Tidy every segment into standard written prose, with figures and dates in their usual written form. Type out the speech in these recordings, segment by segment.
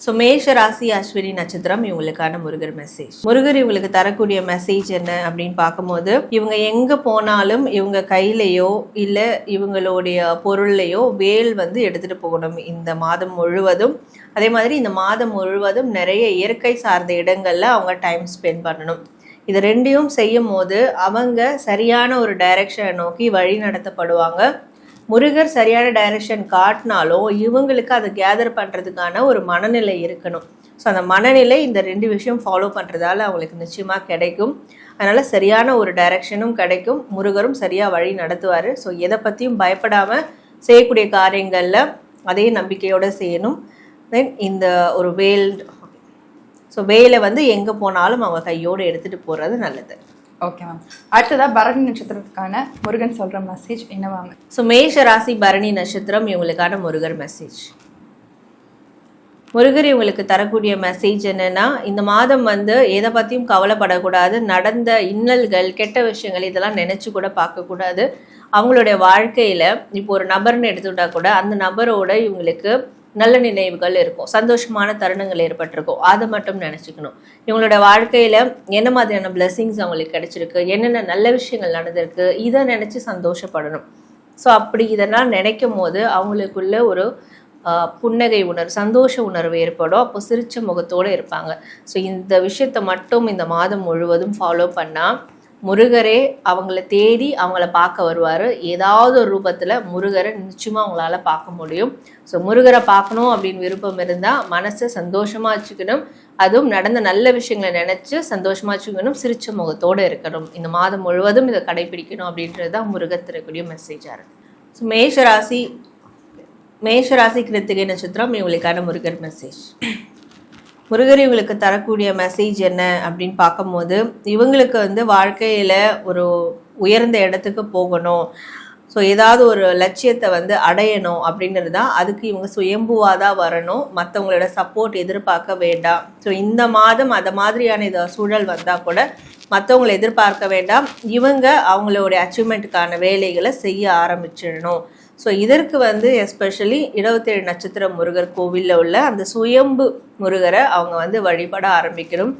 So மேஷ ராசி அஸ்வினி நட்சத்திரம் இவங்களுக்கான முருகர் மெசேஜ். முருகர் இவங்களுக்கு தரக்கூடிய மெசேஜ் என்ன அப்படின்னு பார்க்கும்போது, இவங்க எங்க போனாலும் இவங்க கையிலையோ இல்ல இவங்களுடைய பொருள்லையோ வேல் வந்து எடுத்துட்டு போகணும் இந்த மாதம் முழுவதும். அதே மாதிரி இந்த மாதம் முழுவதும் நிறைய இயற்கை சார்ந்த இடங்கள்ல அவங்க டைம் ஸ்பெண்ட் பண்ணணும். இது ரெண்டையும் செய்யும் போது அவங்க சரியான ஒரு டைரக்ஷனை நோக்கி வழி நடத்தப்படுவாங்க. முருகர் சரியான டைரக்ஷன் காட்டினாலும் இவங்களுக்கு அதை கேதர் பண்ணுறதுக்கான ஒரு மனநிலை இருக்கணும். ஸோ அந்த மனநிலை இந்த ரெண்டு விஷயம் ஃபாலோ பண்ணுறதால அவங்களுக்கு நிச்சயமாக கிடைக்கும். அதனால் சரியான ஒரு டைரக்ஷனும் கிடைக்கும், முருகரும் சரியாக வழி நடத்துவார். ஸோ எதை பற்றியும் பயப்படாமல் செய்யக்கூடிய காரியங்களில் அதே நம்பிக்கையோடு செய்யணும். தென் இந்த ஒரு வேல், ஸோ வேலை வந்து எங்கே போனாலும் அவங்க கையோடு எடுத்துகிட்டு போகிறது நல்லது. Okay ma'am. அடுத்ததாக பரணி நட்சத்திரத்துக்கான முருகன் சொல்கிற மெசேஜ் என்னவாங்க? ஸோ மேஷ ராசி பரணி நட்சத்திரம் இவங்களுக்கான முருகர் மெசேஜ். முருகர் இவங்களுக்கு தரக்கூடிய மெசேஜ் என்னன்னா, இந்த மாதம் வந்து எதை பற்றியும் கவலைப்படக்கூடாது. நடந்த இன்னல்கள், கெட்ட விஷயங்கள் இதெல்லாம் நினச்சி கூட பார்க்கக்கூடாது. அவங்களுடைய வாழ்க்கையில் இப்போ ஒரு நபர்னு எடுத்துக்கிட்டா கூட அந்த நபரோட இவங்களுக்கு நல்ல நினைவுகள் இருக்கும், சந்தோஷமான தருணங்கள் ஏற்பட்டிருக்கும். அதை மட்டும் நினச்சிக்கணும். இவங்களோட வாழ்க்கையில் என்ன மாதிரியான பிளெஸிங்ஸ் அவங்களுக்கு கிடைச்சிருக்கு, என்னென்ன நல்ல விஷயங்கள் நடந்திருக்கு, இதை நினச்சி சந்தோஷப்படணும். ஸோ அப்படி இதெல்லாம் நினைக்கும் போது அவங்களுக்குள்ள ஒரு புன்னகை உணர்வு, சந்தோஷ உணர்வு ஏற்படும். அப்போ சிரிச்ச முகத்தோடு இருப்பாங்க. ஸோ இந்த விஷயத்தை மட்டும் இந்த மாதம் முழுவதும் ஃபாலோ பண்ணால் முருகரே அவங்கள தேடி அவங்கள பார்க்க வருவார். ஏதாவது ஒரு ரூபத்தில் முருகரை நிச்சயமாக அவங்களால பார்க்க முடியும். ஸோ முருகரை பார்க்கணும் அப்படின்னு விருப்பம் இருந்தால் மனசை சந்தோஷமாக வச்சுக்கணும். அதுவும் நடந்த நல்ல விஷயங்களை நினச்சி சந்தோஷமாக வச்சுக்கணும், சிரிச்ச முகத்தோடு இருக்கணும். இந்த மாதம் முழுவதும் இதை கடைபிடிக்கணும் அப்படின்றது தான் முருகர் தரக்கூடிய மெசேஜாக இருக்குது. ஸோ மேஷராசி கிருத்திகை நட்சத்திரம் இவங்களுக்கான முருகர் மெசேஜ். முருகர் இவங்களுக்கு தரக்கூடிய மெசேஜ் என்ன அப்படின்னு பார்க்கும்போது, இவங்களுக்கு வந்து வாழ்க்கையில் ஒரு உயர்ந்த இடத்துக்கு போகணும், ஸோ ஏதாவது ஒரு லட்சியத்தை வந்து அடையணும் அப்படின்றது தான். அதுக்கு இவங்க சுயம்புவாக தான் வரணும், மற்றவங்களோட சப்போர்ட் எதிர்பார்க்க வேண்டாம். ஸோ இந்த மாதம் அந்த மாதிரியான இதை சூழல் வந்தால் கூட மற்றவங்களை எதிர்பார்க்க வேண்டாம். இவங்க அவங்களுடைய அச்சீவ்மெண்ட்டுக்கான வேலைகளை செய்ய ஆரம்பிச்சிடணும். ஸோ இதற்கு வந்து எஸ்பெஷலி 27 நட்சத்திர முருகர் கோவிலில் உள்ள அந்த சுயம்பு முருகரை அவங்க வந்து வழிபட ஆரம்பிக்கணும்.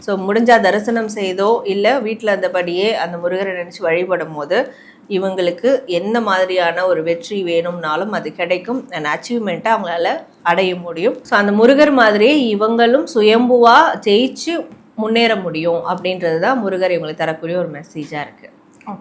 ஸோ முடிஞ்சால் தரிசனம் செய்தோ இல்லை வீட்டில் இருந்தபடியே அந்த முருகரை நினச்சி வழிபடும் போது இவங்களுக்கு என்ன மாதிரியான ஒரு வெற்றி வேணும்னாலும் அது கிடைக்கும். அண்ட் அச்சீவ்மெண்ட்டை அவங்களால அடைய முடியும். ஸோ அந்த முருகர் மாதிரியே இவங்களும் சுயம்புவாக ஜெயிச்சு முன்னேற முடியும் அப்படின்றது தான் முருகர் இவங்களுக்கு தரக்கூடிய ஒரு மெசேஜாக இருக்குது.